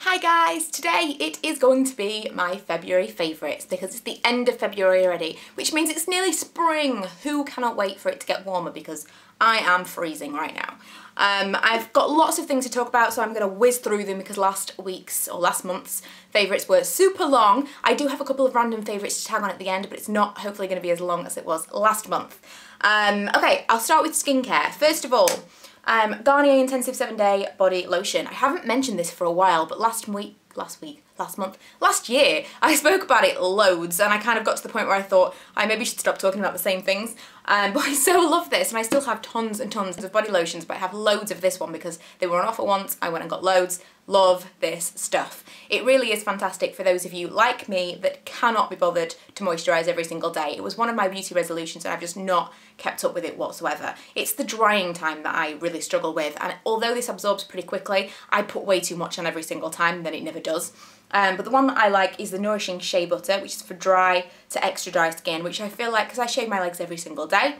Hi guys, today it is going to be my February favourites because it's the end of February already, which means it's nearly spring. Who cannot wait for it to get warmer because I am freezing right now. I've got lots of things to talk about, so I'm going to whiz through them because last month's favourites were super long. I do have a couple of random favourites to tag on at the end, but it's not hopefully going to be as long as it was last month. Okay, I'll start with skincare. First of all, Garnier Intensive 7-Day Body Lotion. I haven't mentioned this for a while, but last year, I spoke about it loads, and I kind of got to the point where I thought I maybe should stop talking about the same things. But I so love this, and I still have tons and tons of body lotions, but I have loads of this one because they were on offer once. I went and got loads. Love this stuff. It really is fantastic for those of you like me that cannot be bothered to moisturise every single day. It was one of my beauty resolutions and I've just not kept up with it whatsoever. It's the drying time that I really struggle with, and although this absorbs pretty quickly, I put way too much on every single time and then it never does. But the one that I like is the Nourishing Shea Butter, which is for dry to extra dry skin, which I feel like, because I shave my legs every single day,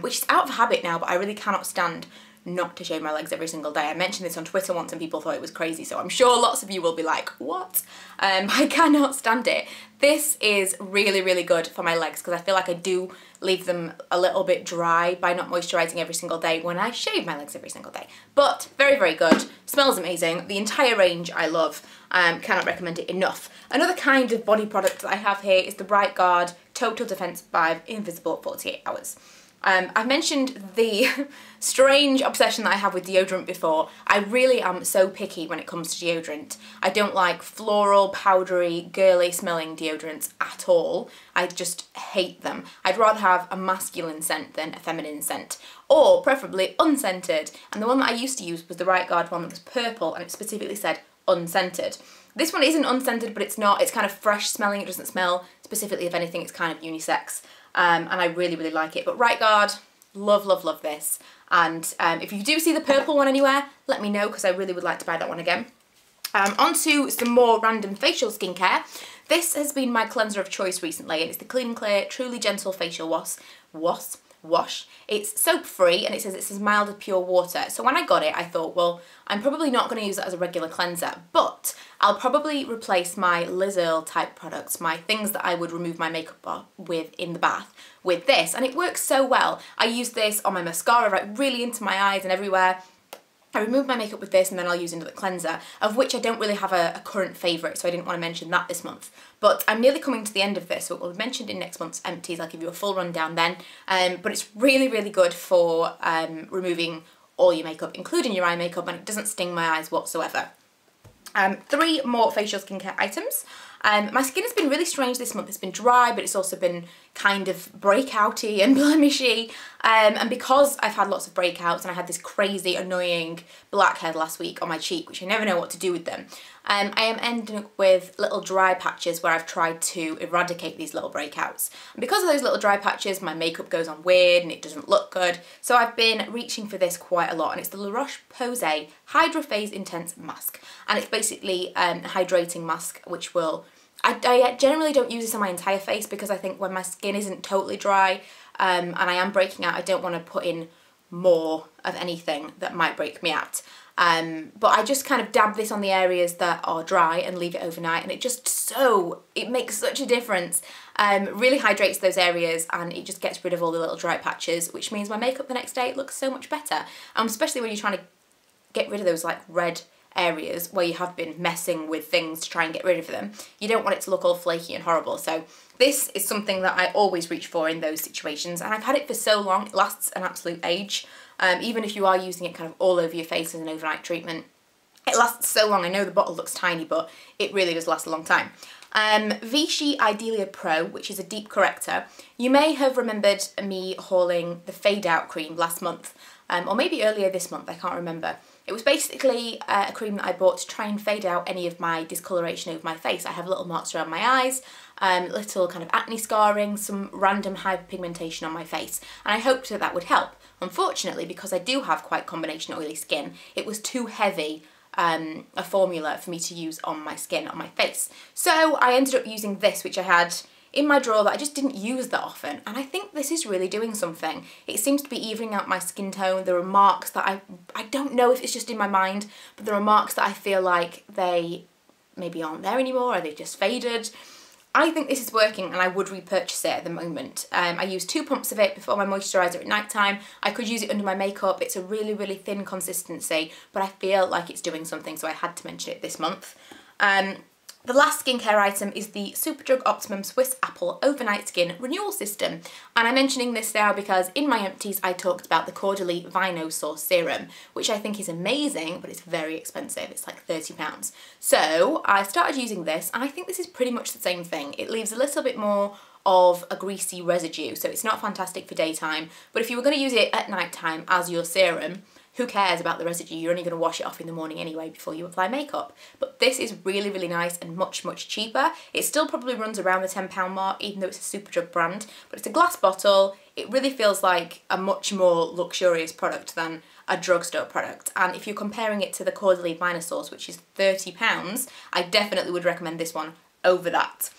which is out of habit now, but I really cannot stand not to shave my legs every single day. I mentioned this on Twitter once and people thought it was crazy, so I'm sure lots of you will be like, what? I cannot stand it. This is really, really good for my legs because I feel like I do leave them a little bit dry by not moisturising every single day when I shave my legs every single day. But very, very good. Smells amazing. The entire range I love. Cannot recommend it enough. Another kind of body product that I have here is the Bright Guard Total Defense 5 Invisible 48 Hours. I've mentioned the strange obsession that I have with deodorant before. I really am so picky when it comes to deodorant. I don't like floral, powdery, girly smelling deodorants at all. I just hate them. I'd rather have a masculine scent than a feminine scent, or preferably unscented. And the one that I used to use was the Right Guard one that was purple, and it specifically said unscented. This one isn't unscented, but it's kind of fresh smelling. It doesn't smell specifically of anything. It's kind of unisex. And I really, really like it. But Right Guard, love, love, love this. And if you do see the purple one anywhere, let me know because I really would like to buy that one again. On to some more random facial skincare. This has been my cleanser of choice recently, and it's the Clean & Clear Truly Gentle Facial Wash. It's soap free and it says it's as mild as pure water. So when I got it, I thought, well, I'm probably not going to use it as a regular cleanser, but I'll probably replace my Liz Earle type products, my things that I would remove my makeup with in the bath, with this, and it works so well. I use this on my mascara, right really into my eyes and everywhere. I remove my makeup with this and then I'll use another cleanser, of which I don't really have a current favourite, so I didn't want to mention that this month. But I'm nearly coming to the end of this, so it will be mentioned in next month's empties. I'll give you a full rundown then. But it's really, really good for removing all your makeup, including your eye makeup, and it doesn't sting my eyes whatsoever. 3 more facial skincare items. My skin has been really strange this month. It's been dry, but it's also been kind of breakouty and blemishy. And because I've had lots of breakouts and I had this crazy, annoying blackhead last week on my cheek, which I never know what to do with them, I am ending up with little dry patches where I've tried to eradicate these little breakouts. And because of those little dry patches, my makeup goes on weird and it doesn't look good. So I've been reaching for this quite a lot, and it's the LaRoche-Posay Hydraphase Intense Mask. And it's basically a hydrating mask which will... I generally don't use this on my entire face because I think when my skin isn't totally dry and I am breaking out, I don't want to put in more of anything that might break me out. But I just kind of dab this on the areas that are dry and leave it overnight, and it makes such a difference. Really hydrates those areas and it just gets rid of all the little dry patches, which means my makeup the next day looks so much better. Especially when you're trying to get rid of those like red areas where you have been messing with things to try and get rid of them. You don't want it to look all flaky and horrible. So this is something that I always reach for in those situations, and I've had it for so long, it lasts an absolute age. Even if you are using it kind of all over your face as an overnight treatment, it lasts so long. I know the bottle looks tiny, but it really does last a long time. Vichy Idelia Pro, which is a deep corrector. You may have remembered me hauling the Fade Out cream last month, or maybe earlier this month, I can't remember. It was basically a cream that I bought to try and fade out any of my discoloration over my face. I have little marks around my eyes, little kind of acne scarring, some random hyperpigmentation on my face, and I hoped that that would help. Unfortunately, because I do have quite combination oily skin, it was too heavy a formula for me to use on my skin, on my face. So I ended up using this, which I had in my drawer that I just didn't use that often, and I think this is really doing something. It seems to be evening out my skin tone. There are marks that I don't know if it's just in my mind, but there are marks that I feel like they maybe aren't there anymore, or they've just faded. I think this is working, and I would repurchase it at the moment. I use 2 pumps of it before my moisturiser at night time. I could use it under my makeup. It's a really, really thin consistency, but I feel like it's doing something, so I had to mention it this month. The last skincare item is the Superdrug Optimum Swiss Apple Overnight Skin Renewal System. And I'm mentioning this now because in my empties I talked about the Cordially Vino Source Serum, which I think is amazing, but it's very expensive. It's like £30. So I started using this, and I think this is pretty much the same thing. It leaves a little bit more of a greasy residue, so it's not fantastic for daytime, but if you were going to use it at night time as your serum, who cares about the residue? You're only going to wash it off in the morning anyway before you apply makeup. But this is really, really nice and much, much cheaper. It still probably runs around the £10 mark, even though it's a Superdrug brand, but it's a glass bottle. It really feels like a much more luxurious product than a drugstore product. And if you're comparing it to the Cordially Vino Source, which is £30, I definitely would recommend this one over that.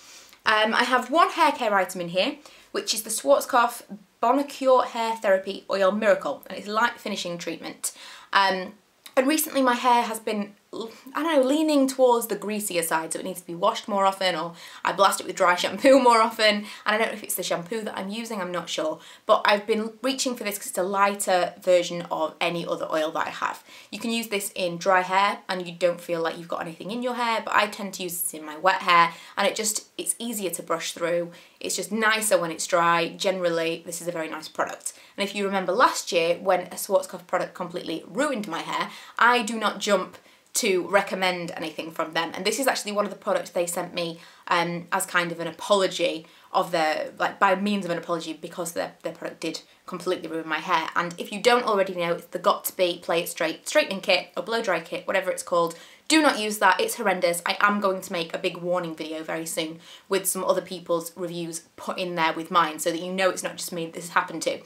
I have one hair care item in here, which is the Schwarzkopf Bonacure Hair Therapy Oil Miracle, and it's a light finishing treatment. And recently my hair has been, I don't know, leaning towards the greasier side, so it needs to be washed more often, or I blast it with dry shampoo more often, and I don't know if it's the shampoo that I'm using, I'm not sure, but I've been reaching for this because it's a lighter version of any other oil that I have. You can use this in dry hair and you don't feel like you've got anything in your hair, but I tend to use this in my wet hair, and it's easier to brush through. It's just nicer when it's dry. Generally, this is a very nice product. And if you remember last year when a Schwarzkopf product completely ruined my hair, I do not jump to recommend anything from them, and this is actually one of the products they sent me as kind of an apology of their, like by means of an apology, because their product did completely ruin my hair. And if you don't already know, it's the Got To Be Play It Straight straightening kit or blow dry kit, whatever it's called. Do not use that, it's horrendous. I am going to make a big warning video very soon with some other people's reviews put in there with mine, so that you know it's not just me that this has happened to.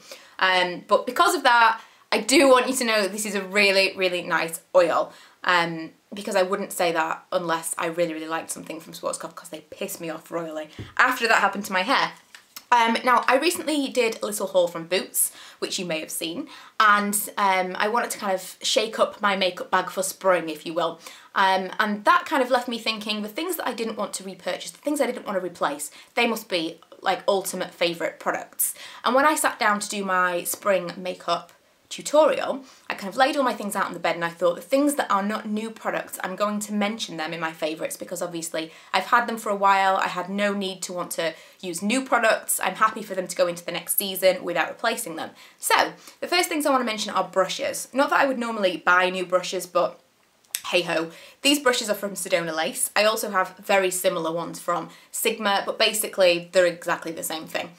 But because of that, I do want you to know that this is a really, really nice oil. Because I wouldn't say that unless I really, really liked something from Schwarzkopf, because they piss me off royally after that happened to my hair. Now, I recently did a little haul from Boots, which you may have seen, and I wanted to kind of shake up my makeup bag for spring, if you will. And that kind of left me thinking, the things that I didn't want to repurchase, the things I didn't want to replace, they must be like ultimate favourite products. And when I sat down to do my spring makeup tutorial, I kind of laid all my things out on the bed, and I thought the things that are not new products, I'm going to mention them in my favourites, because obviously I've had them for a while. I had no need to want to use new products. I'm happy for them to go into the next season without replacing them. So the first things I want to mention are brushes. Not that I would normally buy new brushes, but hey ho. These brushes are from Sedona Lace. I also have very similar ones from Sigma, but basically they're exactly the same thing.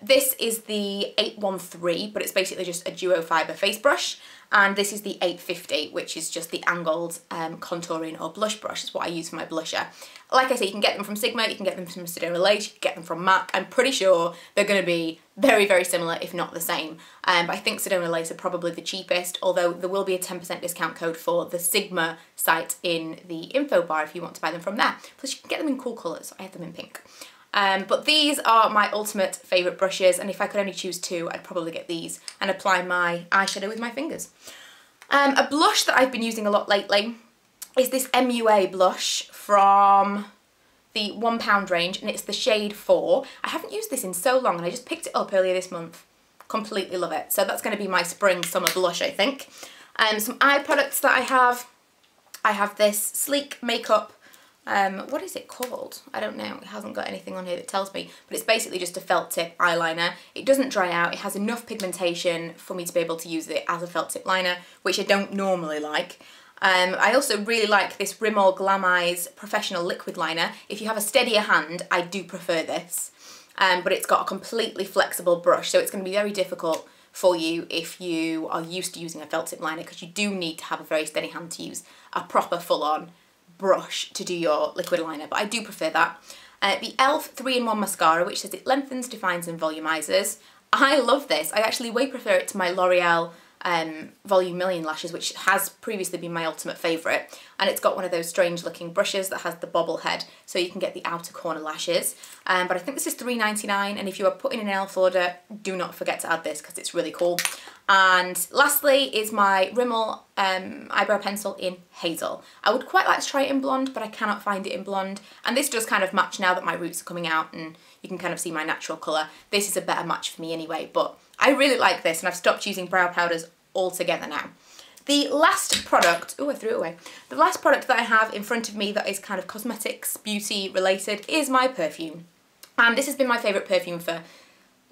This is the 813, but it's basically just a duo fibre face brush. And this is the 850, which is just the angled contouring or blush brush. It's what I use for my blusher. Like I say, you can get them from Sigma, you can get them from Sedona Lace, you can get them from MAC. I'm pretty sure they're going to be very, very similar, if not the same. But I think Sedona Lace are probably the cheapest, although there will be a 10% discount code for the Sigma site in the info bar if you want to buy them from there. Plus you can get them in cool colours. I have them in pink. But these are my ultimate favourite brushes, and if I could only choose two, I'd probably get these and apply my eyeshadow with my fingers. A blush that I've been using a lot lately is this MUA blush from the £1 range, and it's the shade 4. I haven't used this in so long, and I just picked it up earlier this month. Completely love it. So that's going to be my spring summer blush, I think. Some eye products that I have this Sleek Makeup, what is it called? I don't know, it hasn't got anything on here that tells me, but it's basically just a felt tip eyeliner. It doesn't dry out, it has enough pigmentation for me to be able to use it as a felt tip liner, which I don't normally like. I also really like this Rimmel Glam Eyes Professional Liquid Liner. If you have a steadier hand, I do prefer this. But it's got a completely flexible brush, so it's going to be very difficult for you if you are used to using a felt tip liner, because you do need to have a very steady hand to use a proper full-on brush to do your liquid liner, but I do prefer that. The e.l.f. 3-in-1 mascara, which says it lengthens, defines and volumizes. I love this. I actually way prefer it to my L'Oreal Volume Million lashes, which has previously been my ultimate favourite, and it's got one of those strange looking brushes that has the bobble head, so you can get the outer corner lashes. But I think this is $3.99, and if you are putting in an e.l.f. order, do not forget to add this because it's really cool. And lastly is my Rimmel eyebrow pencil in Hazel. I would quite like to try it in blonde, but I cannot find it in blonde, and this does kind of match now that my roots are coming out and you can kind of see my natural colour. This is a better match for me anyway, but I really like this, and I've stopped using brow powders altogether now. The last product, oh, I threw it away. The last product that I have in front of me that is kind of cosmetics, beauty related is my perfume. And this has been my favourite perfume for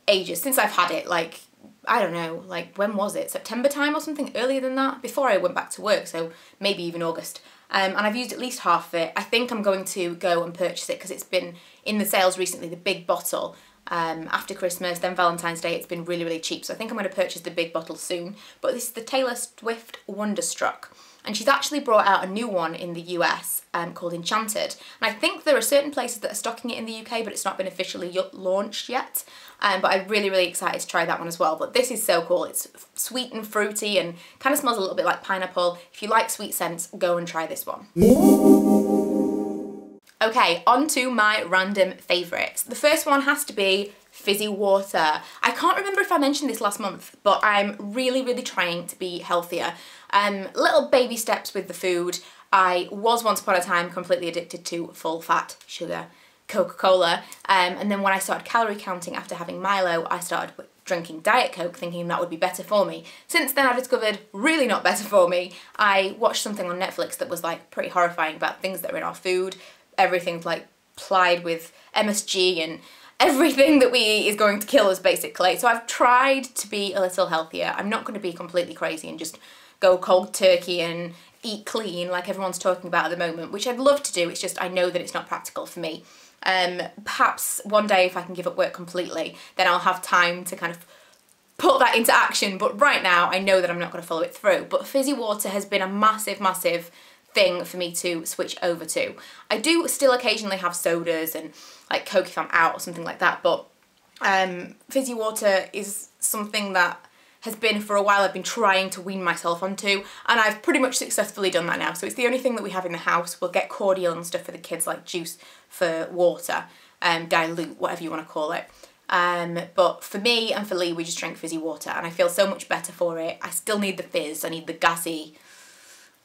ages, since I've had it, like, I don't know, like, when was it? September time or something? Earlier than that? Before I went back to work, so maybe even August. And I've used at least half of it. I think I'm going to go and purchase it because it's been in the sales recently, the big bottle. After Christmas, then Valentine's Day, it's been really, really cheap. So I think I'm going to purchase the big bottle soon. But this is the Taylor Swift Wonderstruck. And she's actually brought out a new one in the US called Enchanted. And I think there are certain places that are stocking it in the UK, but it's not been officially launched yet. But I'm really, really excited to try that one as well. But this is so cool. It's sweet and fruity and kind of smells a little bit like pineapple. If you like sweet scents, go and try this one. Okay, on to my random favourites. The first one has to be Fizzy Water. I can't remember if I mentioned this last month, but I'm really, really trying to be healthier. Little baby steps with the food. I was once upon a time completely addicted to full fat sugar Coca-Cola, and then when I started calorie counting after having Milo, I started drinking Diet Coke thinking that would be better for me. Since then I discovered really not better for me. I watched something on Netflix that was like pretty horrifying about things that are in our food. Everything's like plied with MSG and everything that we eat is going to kill us basically. So I've tried to be a little healthier. I'm not going to be completely crazy and just go cold turkey and eat clean like everyone's talking about at the moment, which I'd love to do. It's just I know that it's not practical for me. Perhaps one day if I can give up work completely, then I'll have time to kind of put that into action. But right now I know that I'm not going to follow it through. But Fizzy Water has been a massive, massive thing for me to switch over to. I do still occasionally have sodas and like Coke if I'm out or something like that, but Fizzy Water is something that has been for a while I've been trying to wean myself onto, and I've pretty much successfully done that now. So it's the only thing that we have in the house. We'll get cordial and stuff for the kids, like juice for water, dilute, whatever you want to call it. But for me and for Lee, we just drink Fizzy Water and I feel so much better for it. I still need the fizz, I need the gassy,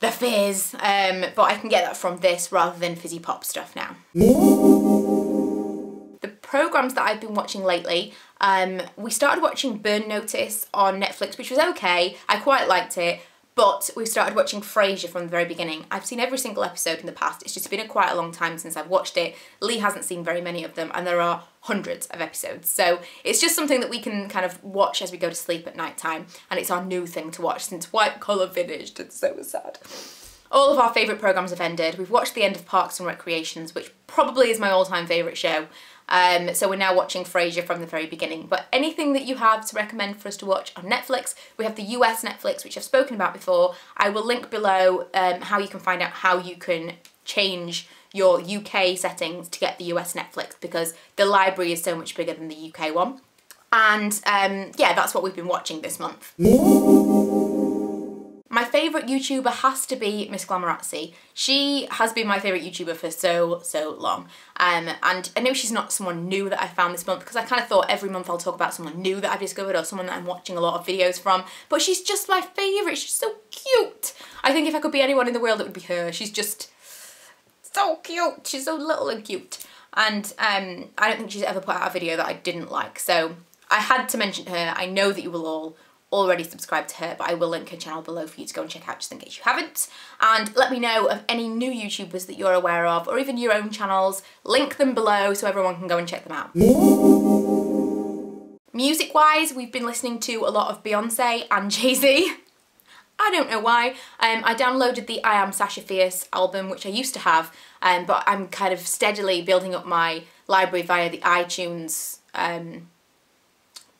the fizz, but I can get that from this rather than fizzy pop stuff now. The programmes that I've been watching lately, we started watching Burn Notice on Netflix, which was okay. I quite liked it, but we started watching Frasier from the very beginning. I've seen every single episode in the past. It's just been quite a long time since I've watched it. Lee hasn't seen very many of them, and there are hundreds of episodes. So it's just something that we can kind of watch as we go to sleep at night time, and it's our new thing to watch since White Collar finished. It's so sad. All of our favourite programmes have ended. We've watched the end of Parks and Recreations, which probably is my all-time favourite show. So we're now watching Frasier from the very beginning. But anything that you have to recommend for us to watch on Netflix, we have the US Netflix, which I've spoken about before. I will link below how you can find out how you can change your UK settings to get the US Netflix, because the library is so much bigger than the UK one. And yeah, that's what we've been watching this month. My favourite YouTuber has to be MissGlamorazzi. She has been my favourite YouTuber for so long. And I know she's not someone new that I found this month, because I kind of thought every month I'll talk about someone new that I've discovered or someone that I'm watching a lot of videos from. But she's just my favourite. She's so cute. I think if I could be anyone in the world, it would be her. She's just so cute. She's so little and cute. And I don't think she's ever put out a video that I didn't like. So I had to mention her. I know that you will all already subscribe to her, but I will link her channel below for you to go and check out just in case you haven't. And let me know of any new YouTubers that you're aware of, or even your own channels. Link them below so everyone can go and check them out. Music-wise, we've been listening to a lot of Beyonce and Jay-Z. I don't know why. I downloaded the I Am Sasha Fierce album, which I used to have, but I'm kind of steadily building up my library via the iTunes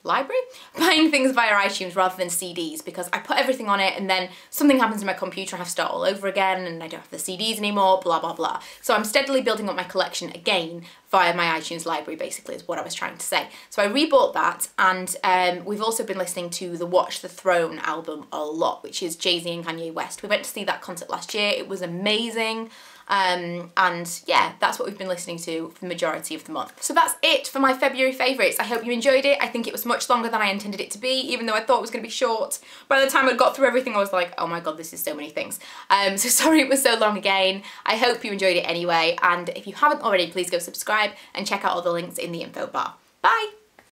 library, buying things via iTunes rather than CDs, because I put everything on it and then something happens to my computer, I have to start all over again and I don't have the CDs anymore, blah blah blah. So I'm steadily building up my collection again via my iTunes library, basically, is what I was trying to say. So I rebought that, and we've also been listening to the Watch the Throne album a lot, which is Jay-Z and Kanye West. We went to see that concert last year, it was amazing. And yeah, that's what we've been listening to for the majority of the month. So that's it for my February favourites. I hope you enjoyed it. I think it was much longer than I intended it to be, even though I thought it was going to be short. By the time I got through everything, I was like, oh my god, this is so many things. So sorry it was so long again. I hope you enjoyed it anyway, and if you haven't already, please go subscribe and check out all the links in the info bar. Bye!